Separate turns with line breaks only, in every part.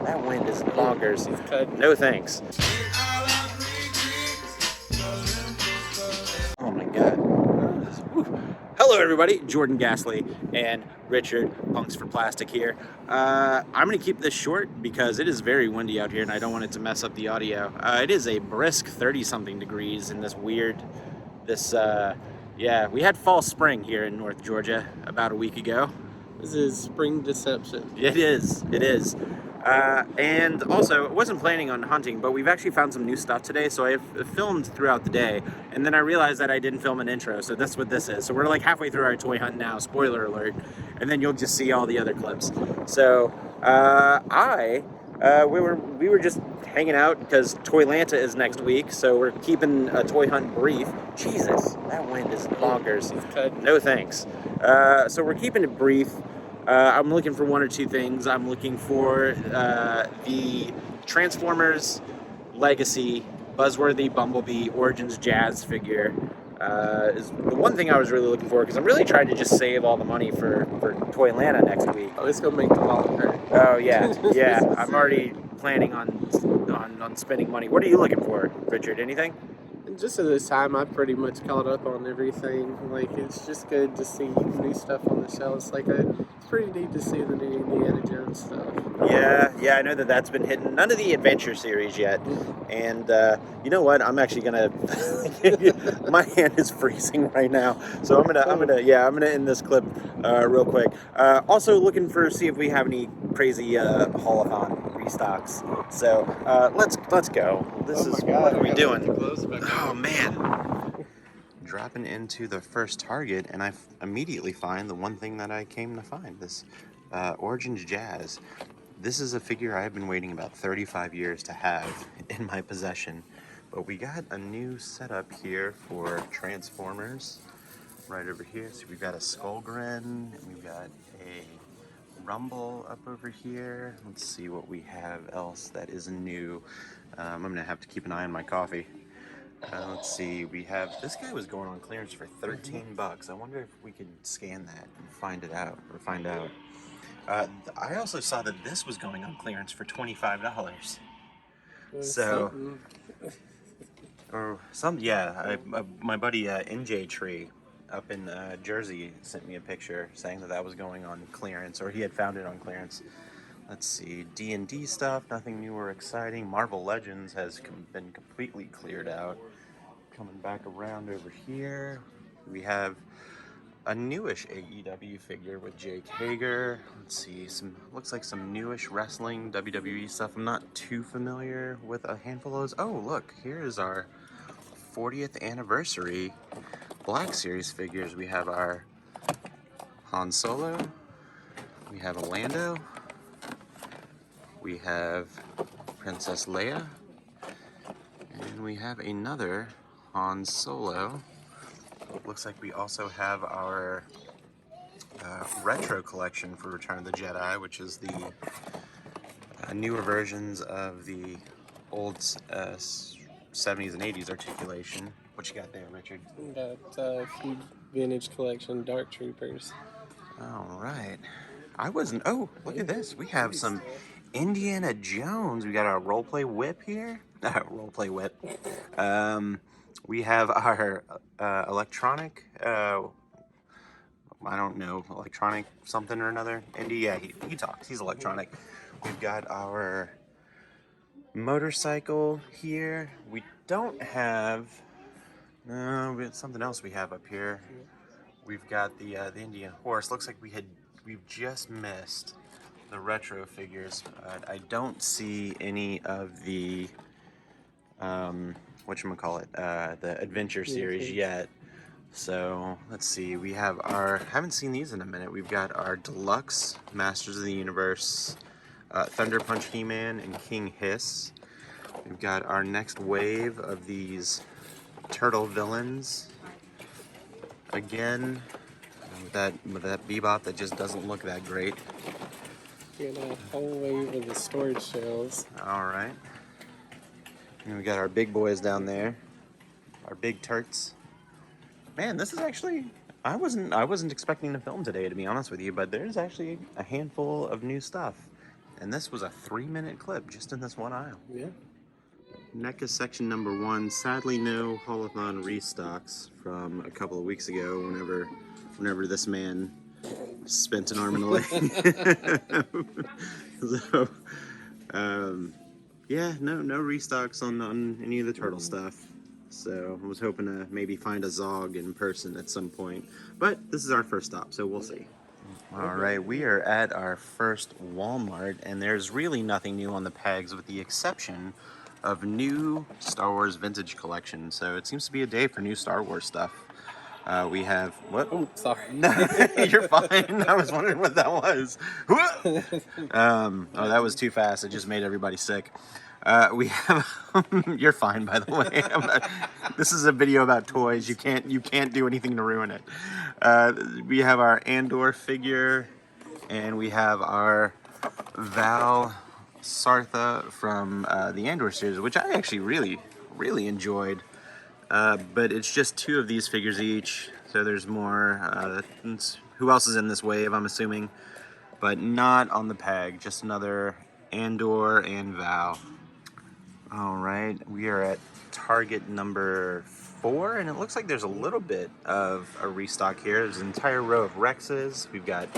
that wind is bonkers.
It's cut.
No thanks. Oh my god. Hello everybody, Jordan Gasly and Richard Punks for Plastic here. I'm going to keep this short because it is very windy out here and I don't want it to mess up the audio. It is a brisk 30-something degrees in this yeah, we had fall spring here in North Georgia about a week ago.
This is spring deception.
It is. And also, I wasn't planning on hunting, but we've actually found some new stuff today, so I've filmed throughout the day, and then I realized that I didn't film an intro, so that's what this is. So we're like halfway through our toy hunt now, spoiler alert, and then you'll just see all the other clips. So, we were just hanging out because Toylanta is next week, so we're keeping a toy hunt brief. Jesus, that wind is bonkers.
It's cut.
No thanks. So we're keeping it brief. I'm looking for one or two things. I'm looking for the Transformers Legacy Buzzworthy Bumblebee Origins Jazz figure. Is the one thing I was really looking for because I'm really trying to just save all the money for Toylanta next week.
Oh, it's gonna make the wallet hurt.
Oh yeah, yeah. I'm already planning on spending money. What are you looking for, Richard? Anything?
And just at this time, I pretty much caught up on everything. Like, it's just good to see new stuff on the shelves. It's pretty neat to see the new Indiana Jones stuff.
Yeah, I know that's been hitting. None of the adventure series yet. And you know what? I'm actually gonna. My hand is freezing right now, so I'm gonna end this clip real quick. Also looking for see if we have any crazy haulathon restocks. So let's go. What are we doing? Oh man. Dropping into the first target, and I immediately find the one thing that I came to find, this Origins Jazz. This is a figure I've been waiting about 35 years to have in my possession, but we got a new setup here for Transformers right over here. So we've got a Skullgrin, we've got a Rumble up over here. Let's see what we have else that is new. I'm gonna have to keep an eye on my coffee. Let's see, we have, this guy was going on clearance for 13 bucks. I wonder if we could scan that and find out. I also saw that this was going on clearance for $25. So, my buddy NJ Tree up in Jersey sent me a picture saying that was going on clearance, or he had found it on clearance. Let's see, D&D stuff, nothing new or exciting. Marvel Legends has been completely cleared out. Coming back around over here, we have a newish AEW figure with Jake Hager. Let's see, looks like some newish wrestling WWE stuff. I'm not too familiar with a handful of those. Oh, look, here is our 40th anniversary Black Series figures. We have our Han Solo, we have a Lando, we have Princess Leia, and we have another Han Solo. Looks like we also have our retro collection for Return of the Jedi, which is the newer versions of the old 70s and 80s articulation. What you got there, Richard?
Got a few vintage collection Dark Troopers.
All right. Oh, look at this. We have some Indiana Jones. We got our roleplay whip here. Roleplay whip. We have our electronic, I don't know, electronic something or another. Indy, yeah, he talks. He's electronic. We've got our motorcycle here. We don't have, something else we have up here. We've got the Indian horse. Looks like we've just missed the retro figures. I don't see any of the the adventure series yet. So let's see, we have haven't seen these in a minute. We've got our deluxe Masters of the Universe Thunder Punch He-Man and King Hiss. We've got our next wave of these turtle villains. Again, with that Bebop that just doesn't look that great.
Get a whole wave of the storage shelves.
All right. And we got our big boys down there, our big turts. Man, this is actually, I wasn't expecting to film today, to be honest with you, but there's actually a handful of new stuff. And this was a 3-minute clip just in this one aisle.
Yeah.
NECA section number 1. Sadly, no Haulathon restocks from a couple of weeks ago. Whenever this man spent an arm and a leg. So, yeah, no restocks on any of the turtle stuff. So I was hoping to maybe find a Zog in person at some point. But this is our first stop, so we'll see. All right, we are at our first Walmart, and there's really nothing new on the pegs with the exception of new Star Wars vintage collection. So it seems to be a day for new Star Wars stuff. We have, what?
Oh, sorry.
No, you're fine. I was wondering what that was. Oh, that was too fast. It just made everybody sick. We have, you're fine, by the way. This is a video about toys. You can't do anything to ruin it. We have our Andor figure, and we have our Val Sartha from the Andor series, which I actually really enjoyed. But it's just 2 of these figures each, so there's more. Who else is in this wave, I'm assuming, but not on the peg. Just another Andor and Val. All right, we are at Target number 4, and it looks like there's a little bit of a restock here. There's an entire row of Rexes. We've got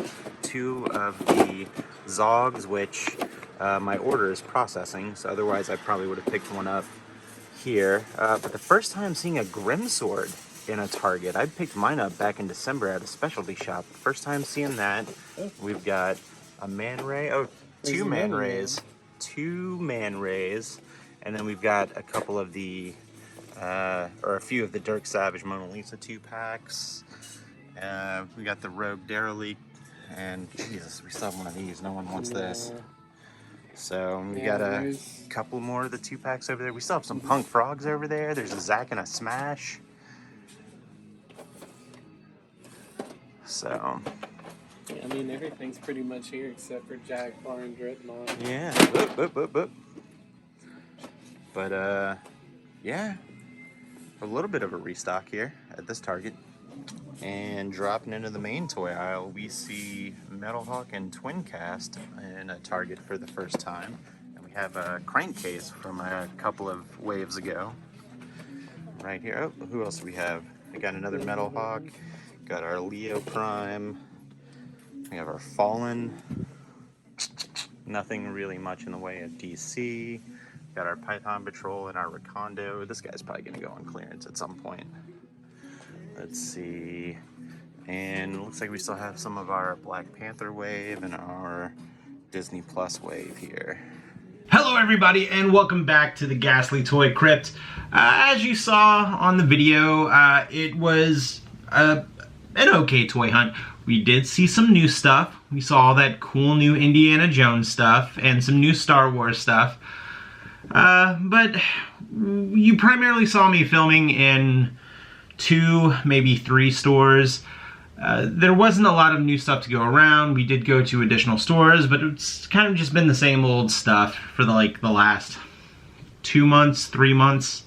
2 of the Zogs, which my order is processing, so otherwise I probably would have picked one up here. But the first time seeing a Grimsword in a Target. I picked mine up back in December at a specialty shop. First time seeing that. We've got a Man Ray. Oh, 2 Man Rays. 2 Man Rays. And then we've got a couple of the, or a few of the Dirk Savage Mona Lisa 2-packs. We got the Rogue Derelict. And Jesus, we still have one of these. No one wants this. So we got a couple more of the 2-packs over there. We still have some Punk Frogs over there. There's a Zack and a Smash. So.
Yeah, I mean, everything's pretty much here except for Jaguar and Dreadnought.
Yeah. Boop. But, yeah. A little bit of a restock here at this Target. And dropping into the main toy aisle, we see Metal Hawk and Twin Cast in a Target for the first time. And we have a crankcase from a couple of waves ago. Right here. Oh, who else do we have? We got another Metal Hawk. Got our Leo Prime. We have our Fallen. Nothing really much in the way of DC. Got our Python Patrol and our Recondo. This guy's probably going to go on clearance at some point. Let's see. And it looks like we still have some of our Black Panther wave and our Disney Plus wave here.
Hello everybody, and welcome back to the Ghastly Toy Crypt. As you saw on the video, it was an okay toy hunt. We did see some new stuff. We saw all that cool new Indiana Jones stuff and some new Star Wars stuff. But you primarily saw me filming in 2, maybe 3 stores. There wasn't a lot of new stuff to go around. We did go to additional stores, but it's kind of just been the same old stuff for the last 2 months, 3 months.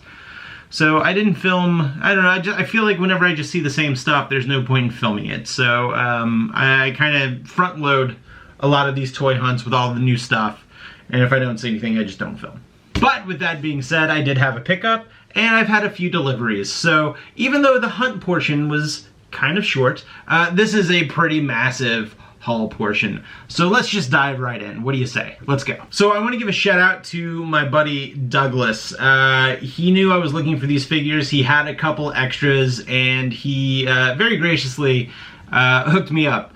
So I didn't film. I don't know. I feel like whenever I just see the same stuff, there's no point in filming it. So I kind of front load a lot of these toy hunts with all the new stuff, and if I don't see anything, I just don't film. But with that being said, I did have a pickup, and I've had a few deliveries. So even though the hunt portion was kind of short, this is a pretty massive haul portion. So let's just dive right in. What do you say? Let's go. So I want to give a shout out to my buddy Douglas. He knew I was looking for these figures. He had a couple extras, and he very graciously hooked me up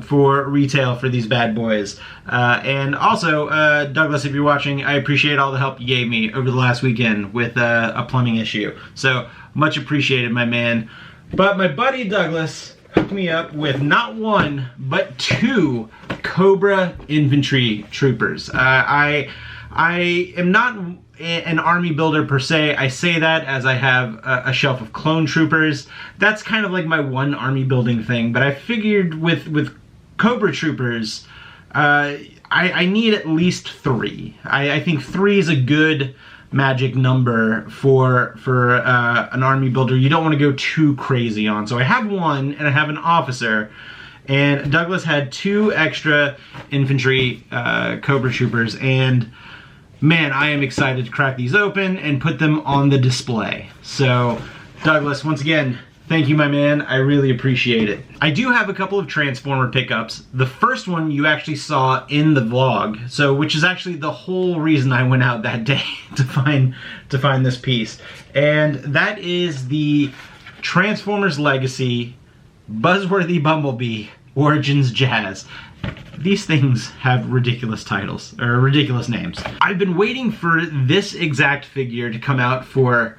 for retail for these bad boys. And also, Douglas, if you're watching, I appreciate all the help you gave me over the last weekend with a plumbing issue. So much appreciated, my man. But my buddy Douglas hooked me up with not 1, but 2 Cobra infantry troopers. I am not an army builder per se. I say that as I have a shelf of clone troopers. That's kind of like my one army building thing. But I figured with Cobra troopers, I need at least 3. I think 3 is a good magic number for an army builder you don't want to go too crazy on. So I have 1, and I have an officer, and Douglas had 2 extra infantry Cobra Troopers, and man, I am excited to crack these open and put them on the display. So, Douglas, once again, thank you, my man. I really appreciate it. I do have a couple of Transformer pickups. The first one you actually saw in the vlog, so which is actually the whole reason I went out that day to find this piece. And that is the Transformers Legacy Buzzworthy Bumblebee Origins Jazz. These things have ridiculous titles, or ridiculous names. I've been waiting for this exact figure to come out for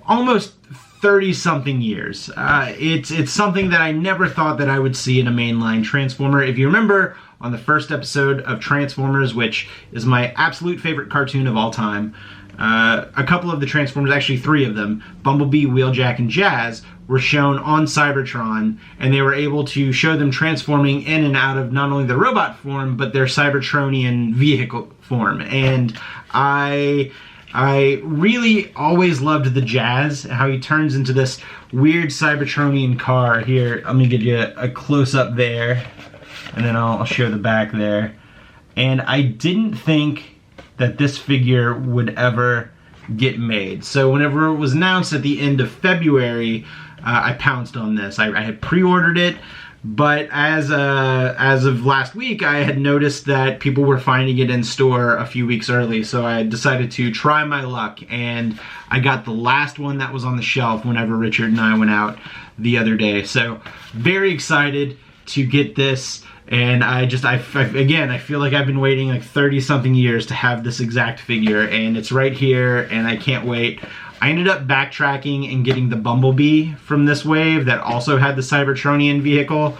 almost 30-something years. It's something that I never thought that I would see in a mainline Transformer. If you remember on the first episode of Transformers, which is my absolute favorite cartoon of all time, a couple of the Transformers, actually 3 of them, Bumblebee, Wheeljack, and Jazz, were shown on Cybertron, and they were able to show them transforming in and out of not only their robot form, but their Cybertronian vehicle form. And I really always loved the Jazz, how he turns into this weird Cybertronian car. Here, let me give you a close-up there, and then I'll show the back there. And I didn't think that this figure would ever get made. So whenever it was announced at the end of February, I pounced on this. I had pre-ordered it, but as of last week, I had noticed that people were finding it in store a few weeks early, so I decided to try my luck, and I got the last one that was on the shelf whenever Richard and I went out the other day. So very excited to get this, and again, I feel like I've been waiting like 30-something years to have this exact figure, and it's right here, and I can't wait. I ended up backtracking and getting the Bumblebee from this wave that also had the Cybertronian vehicle,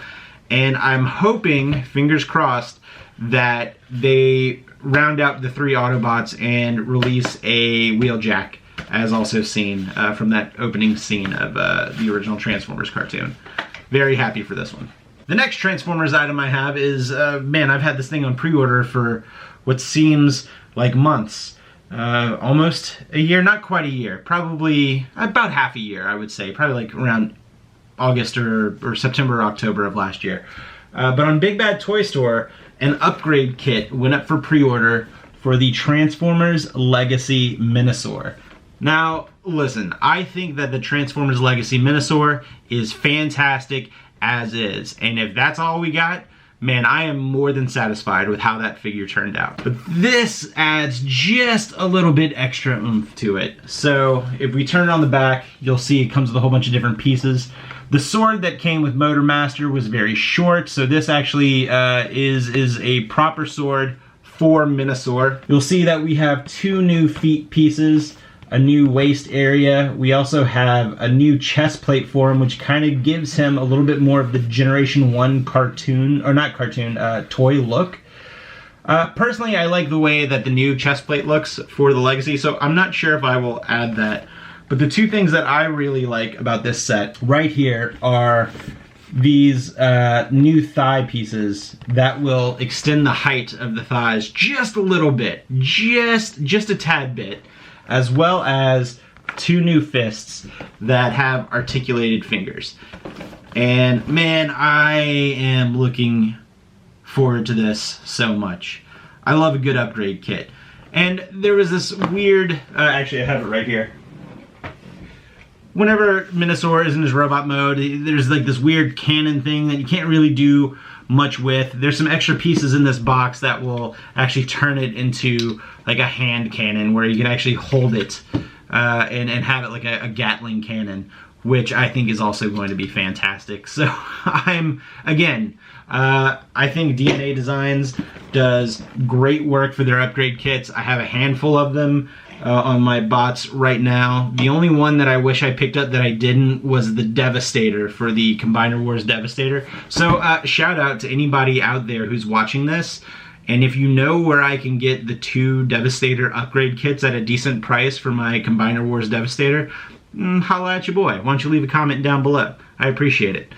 and I'm hoping, fingers crossed, that they round out the 3 Autobots and release a Wheeljack, as also seen from that opening scene of the original Transformers cartoon. Very happy for this one. The next Transformers item I have is, man, I've had this thing on pre-order for what seems like months. Almost a year, not quite a year, probably about half a year, I would say, probably like around August or September or October of last year. But on Big Bad Toy Store, an upgrade kit went up for pre-order for the Transformers Legacy Minosaur. Now, listen, I think that the Transformers Legacy Minosaur is fantastic as is, and if that's all we got, man, I am more than satisfied with how that figure turned out. But this adds just a little bit extra oomph to it. So if we turn it on the back, you'll see it comes with a whole bunch of different pieces. The sword that came with Motormaster was very short, so this actually is a proper sword for Minosaur. You'll see that we have 2 new feet pieces, a new waist area. We also have a new chest plate for him, which kind of gives him a little bit more of the Generation 1 cartoon, or not cartoon, toy look. Personally, I like the way that the new chest plate looks for the Legacy, so I'm not sure if I will add that. But the 2 things that I really like about this set right here are these new thigh pieces that will extend the height of the thighs just a little bit, just a tad bit, as well as 2 new fists that have articulated fingers. And man, I am looking forward to this so much. I love a good upgrade kit. And there was this weird, actually I have it right here. Whenever Minosaur is in his robot mode, there's like this weird cannon thing that you can't really do much with. There's some extra pieces in this box that will actually turn it into like a hand cannon where you can actually hold it and have it like a Gatling cannon, which I think is also going to be fantastic. So I think DNA Designs does great work for their upgrade kits. I have a handful of them on my bots right now. The only one that I wish I picked up that I didn't was the Devastator for the Combiner Wars Devastator. So shout out to anybody out there who's watching this, and if you know where I can get the 2 Devastator upgrade kits at a decent price for my Combiner Wars Devastator, holla at your boy. Why don't you leave a comment down below? I appreciate it.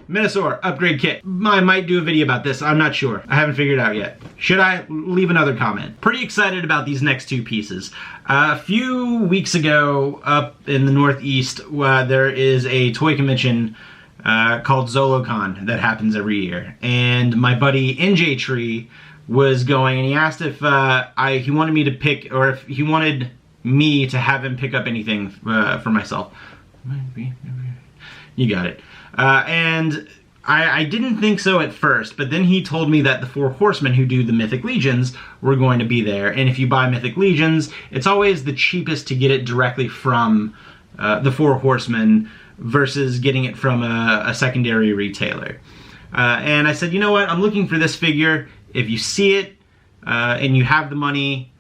Minosaur upgrade kit. I might do a video about this. I'm not sure. I haven't figured it out yet. Should I? Leave another comment. Pretty excited about these next 2 pieces. A few weeks ago, up in the Northeast, there is a toy convention called ZoloCon that happens every year. And my buddy NJ Tree was going, and he asked if he wanted me to pick, or if he wanted me to have him pick up anything for myself. You got it. And I didn't think so at first, but then he told me that the Four Horsemen who do the Mythic Legions were going to be there. And if you buy Mythic Legions, it's always the cheapest to get it directly from the Four Horsemen versus getting it from a secondary retailer. And I said, you know what, I'm looking for this figure. If you see it and you have the money,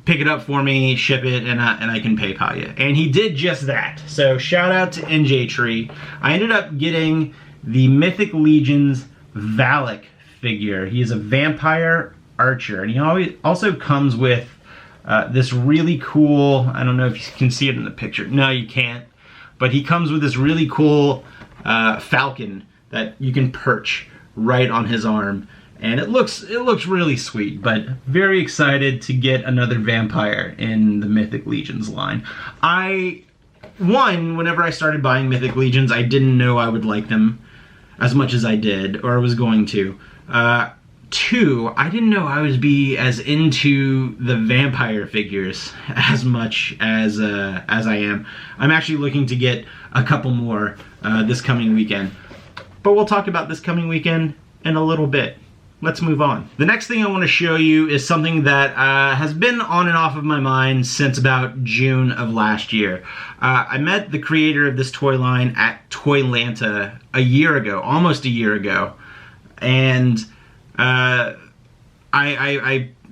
pick it up for me, ship it, and I can PayPal you. And he did just that. So shout out to NJ Tree. I ended up getting the Mythic Legions Valak figure. He is a vampire archer, and he also comes with this really cool, I don't know if you can see it in the picture. No, you can't. But he comes with this really cool falcon that you can perch right on his arm. And it looks really sweet, but very excited to get another vampire in the Mythic Legions line. Whenever I started buying Mythic Legions, I didn't know I would like them as much as I did, or I was going to. 2, I didn't know I would be as into the vampire figures as much as I am. I'm actually looking to get a couple more this coming weekend. But we'll talk about this coming weekend in a little bit. Let's move on. The next thing I want to show you is something that has been on and off of my mind since about June of last year. I met the creator of this toy line at Toylanta a year ago, almost a year ago, and I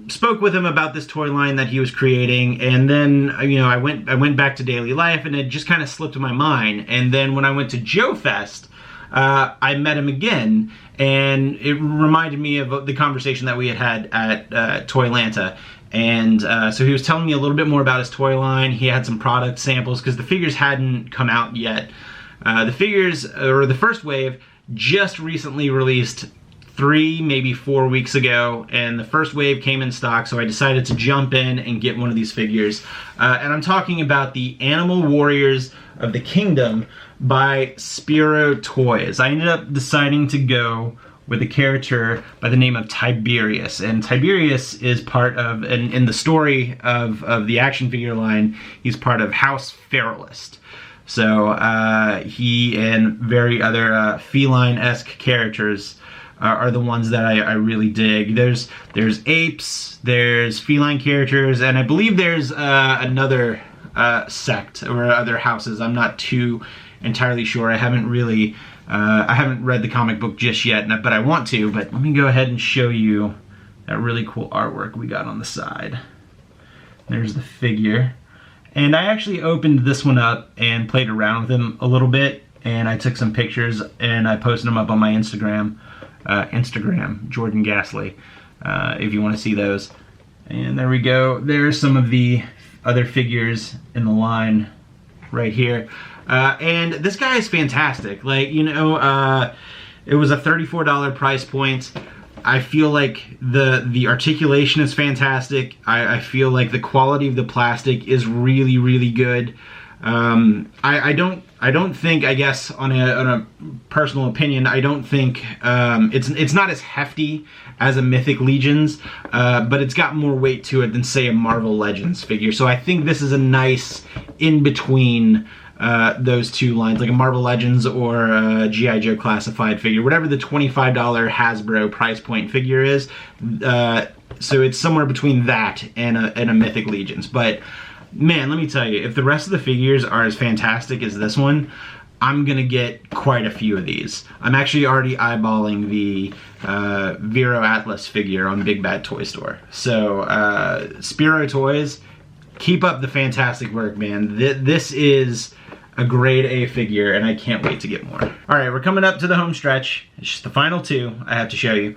spoke with him about this toy line that he was creating, and then I went back to daily life, and it just kind of slipped my mind. And then when I went to Joe Fest, I met him again, and it reminded me of the conversation that we had at Toylanta. And so he was telling me a little bit more about his toy line. He had some product samples because the figures hadn't come out yet. The figures, or the first wave, just recently released 3, maybe 4 weeks ago, and the first wave came in stock, so I decided to jump in and get one of these figures. And I'm talking about the Animal Warriors of the Kingdom by Spiro Toys. I ended up deciding to go with a character by the name of Tiberius, and Tiberius is part of, in the story of the action figure line, he's part of House Feralist. So he and very other feline-esque characters are the ones that I really dig. There's apes, there's feline characters, and I believe there's another sect or other houses. I'm not too entirely sure. I haven't really I haven't read the comic book just yet, but I want to. But let me go ahead and show you that really cool artwork we got on the side. There's the figure, and I actually opened this one up and played around with him a little bit, and I took some pictures and I posted them up on my Instagram, Jordan Ghastly, if you want to see those. And there we go. There's some of the other figures in the line right here. And this guy is fantastic. Like, it was a $34 price point. I feel like the articulation is fantastic. I feel like the quality of the plastic is really, really good. I don't think, I guess, on a personal opinion, I don't think it's not as hefty as a Mythic Legions, but it's got more weight to it than, say, a Marvel Legends figure. So I think this is a nice in-between those two lines, like a Marvel Legends or a G.I. Joe classified figure, whatever the $25 Hasbro price point figure is. So it's somewhere between that and a Mythic Legions. But man, let me tell you, if the rest of the figures are as fantastic as this one, I'm gonna get quite a few of these. I'm actually already eyeballing the Vero Atlas figure on Big Bad Toy Store. So Spiro Toys, keep up the fantastic work, man. This is a grade A figure, and I can't wait to get more. All right, we're coming up to the home stretch. It's just the final two I have to show you.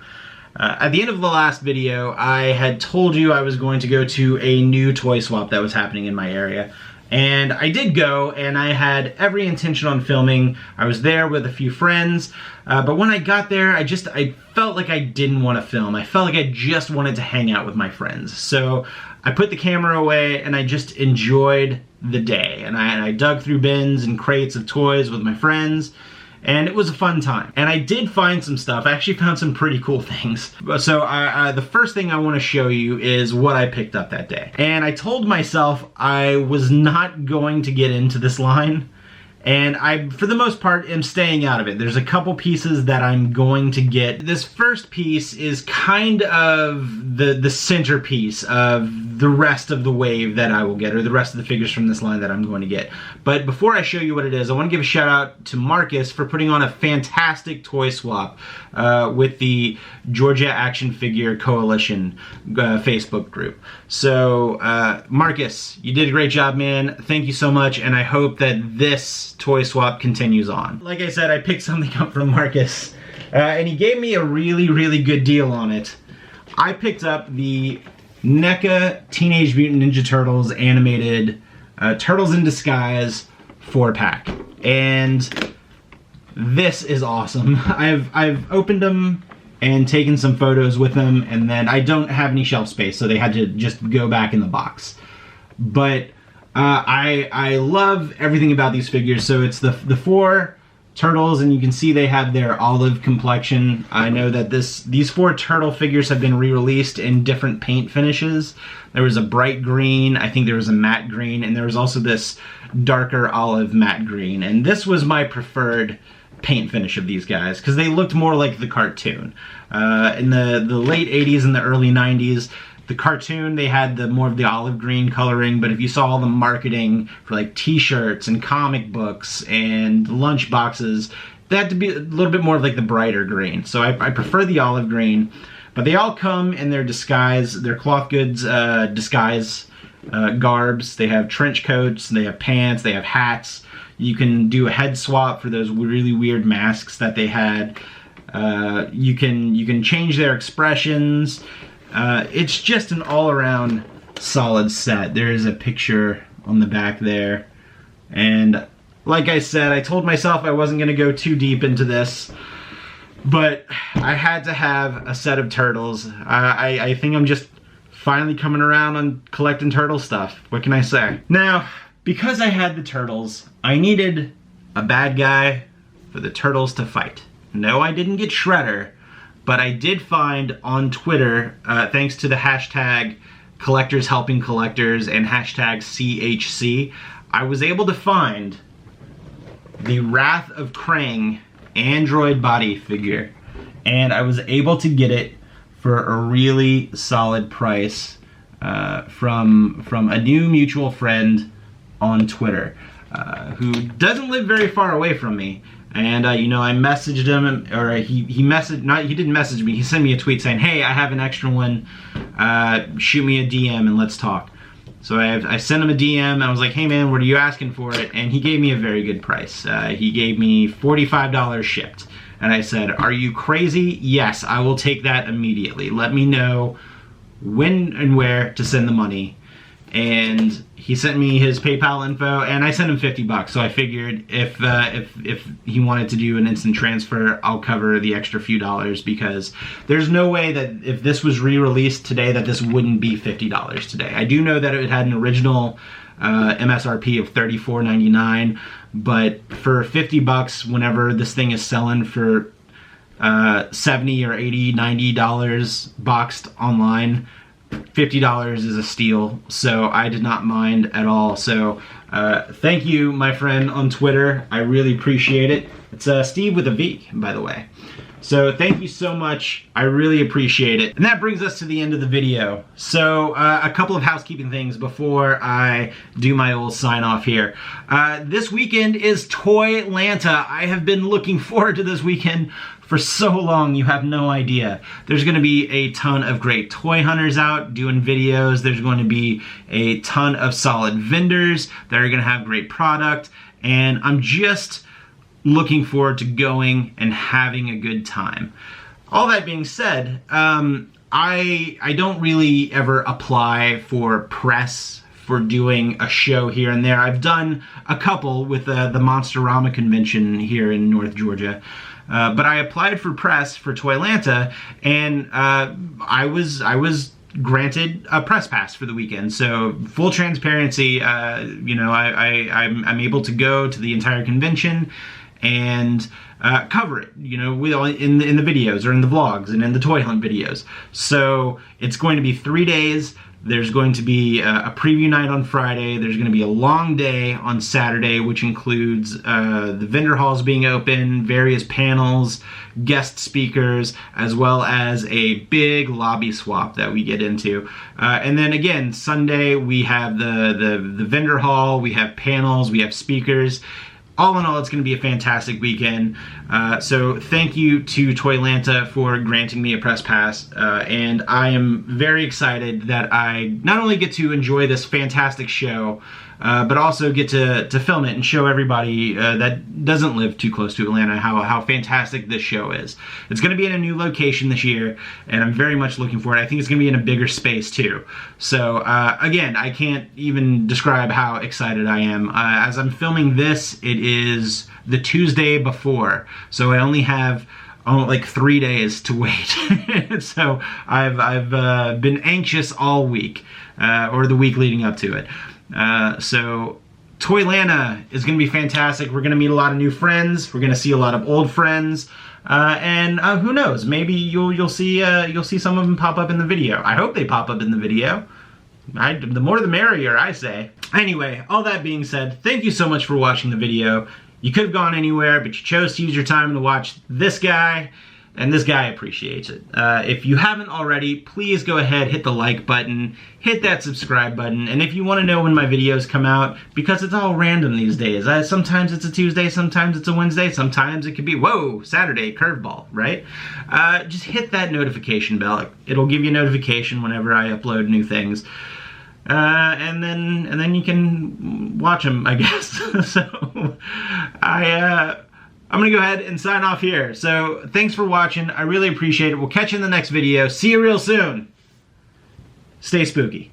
At the end of the last video, I had told you I was going to go to a new toy swap that was happening in my area. And I did go, and I had every intention on filming. I was there with a few friends, but when I got there, I felt like I didn't want to film. I felt like I just wanted to hang out with my friends. So I put the camera away, and I just enjoyed the day. And I dug through bins and crates of toys with my friends, and it was a fun time. And I did find some stuff. I actually found some pretty cool things. So the first thing I want to show you is what I picked up that day. And I told myself I was not going to get into this line, and I, for the most part, am staying out of it. There's a couple pieces that I'm going to get. This first piece is kind of the centerpiece of the rest of the wave that I will get, or the rest of the figures from this line that I'm going to get. But before I show you what it is, I want to give a shout out to Marcus for putting on a fantastic toy swap with the Georgia Action Figure Coalition Facebook group. So Marcus, you did a great job, man. Thank you so much, and I hope that this toy swap continues on. Like I said, I picked something up from Marcus, and he gave me a really, really good deal on it. I picked up the NECA Teenage Mutant Ninja Turtles animated Turtles in Disguise 4-pack, and this is awesome. I've opened them and taken some photos with them, and then I don't have any shelf space, so they had to just go back in the box. But I love everything about these figures. So it's the 4 turtles, and you can see they have their olive complexion. I know that these 4 turtle figures have been re-released in different paint finishes. There was a bright green, I think there was a matte green, and there was also this darker olive matte green. And this was my preferred paint finish of these guys, because they looked more like the cartoon. In the late 80s and the early 90s, the cartoon, they had more of the olive green coloring, but if you saw all the marketing for like t-shirts and comic books and lunch boxes, that had to be a little bit more of like the brighter green. So I prefer the olive green, but they all come in their disguise, their cloth goods disguise garbs. They have trench coats, they have pants, they have hats. You can do a head swap for those really weird masks that they had. You can change their expressions. It's just an all-around solid set. There is a picture on the back there, and like I said, I told myself I wasn't going to go too deep into this, but I had to have a set of turtles. I think I'm just finally coming around on collecting turtle stuff. What can I say? Now, because I had the turtles, I needed a bad guy for the turtles to fight. No, I didn't get Shredder, but I did find on Twitter, thanks to the hashtag Collectors Helping Collectors and hashtag CHC, I was able to find the Wrath of Krang Android body figure, and I was able to get it for a really solid price from a new mutual friend on Twitter who doesn't live very far away from me. And you know, I messaged him, or he didn't message me, he sent me a tweet saying, hey, I have an extra one, shoot me a DM and let's talk. So I sent him a DM, I was like, hey man, what are you asking for it? And he gave me a very good price. He gave me $45 shipped. And I said, are you crazy? Yes, I will take that immediately. Let me know when and where to send the money. And he sent me his PayPal info, and I sent him $50. So I figured if he wanted to do an instant transfer, I'll cover the extra few dollars, because there's no way that if this was re-released today that this wouldn't be $50 today. I do know that it had an original MSRP of $34.99, but for $50, whenever this thing is selling for $70 or $80, $90 boxed online, $50 is a steal, so I did not mind at all. So thank you, my friend on Twitter. I really appreciate it. It's Steve with a V, by the way. So thank you so much. I really appreciate it. And that brings us to the end of the video. So a couple of housekeeping things before I do my old sign off here. This weekend is Toylanta. I have been looking forward to this weekend for so long, you have no idea. There's going to be a ton of great toy hunters out doing videos. There's going to be a ton of solid vendors that are going to have great product. And I'm just looking forward to going and having a good time. All that being said, I don't really ever apply for press for doing a show here and there. I've done a couple with the Monsterama convention here in North Georgia. But I applied for press for Toylanta, and I was granted a press pass for the weekend. So full transparency, you know, I'm able to go to the entire convention, and cover it, you know, in the videos or in the vlogs and in the toy hunt videos. So it's going to be 3 days. There's going to be a preview night on Friday. There's going to be a long day on Saturday, which includes the vendor halls being open, various panels, guest speakers, as well as a big lobby swap that we get into. And then again, Sunday we have the vendor hall, we have panels, we have speakers. All in all, it's going to be a fantastic weekend. So thank you to Toylanta for granting me a press pass. And I am very excited that I not only get to enjoy this fantastic show, but also get to film it and show everybody that doesn't live too close to Atlanta how fantastic this show is. It's going to be in a new location this year, and I'm very much looking for it. I think it's going to be in a bigger space too. So again, I can't even describe how excited I am. As I'm filming this, it is the Tuesday before, so I only have like 3 days to wait. So I've been anxious all week, or the week leading up to it. So Toylanta is going to be fantastic. We're going to meet a lot of new friends. We're going to see a lot of old friends, and who knows? Maybe you'll see some of them pop up in the video. I hope they pop up in the video. The more the merrier, I say. Anyway, all that being said, thank you so much for watching the video. You could have gone anywhere, but you chose to use your time to watch this guy. And this guy appreciates it. If you haven't already, please go ahead, hit the like button, hit that subscribe button, and if you want to know when my videos come out, because it's all random these days. Sometimes it's a Tuesday, sometimes it's a Wednesday, sometimes it could be, whoa, Saturday, curveball, right? Just hit that notification bell. It'll give you a notification whenever I upload new things. And then you can watch them, I guess. So, I'm going to go ahead and sign off here. So, thanks for watching. I really appreciate it. We'll catch you in the next video. See you real soon. Stay spooky.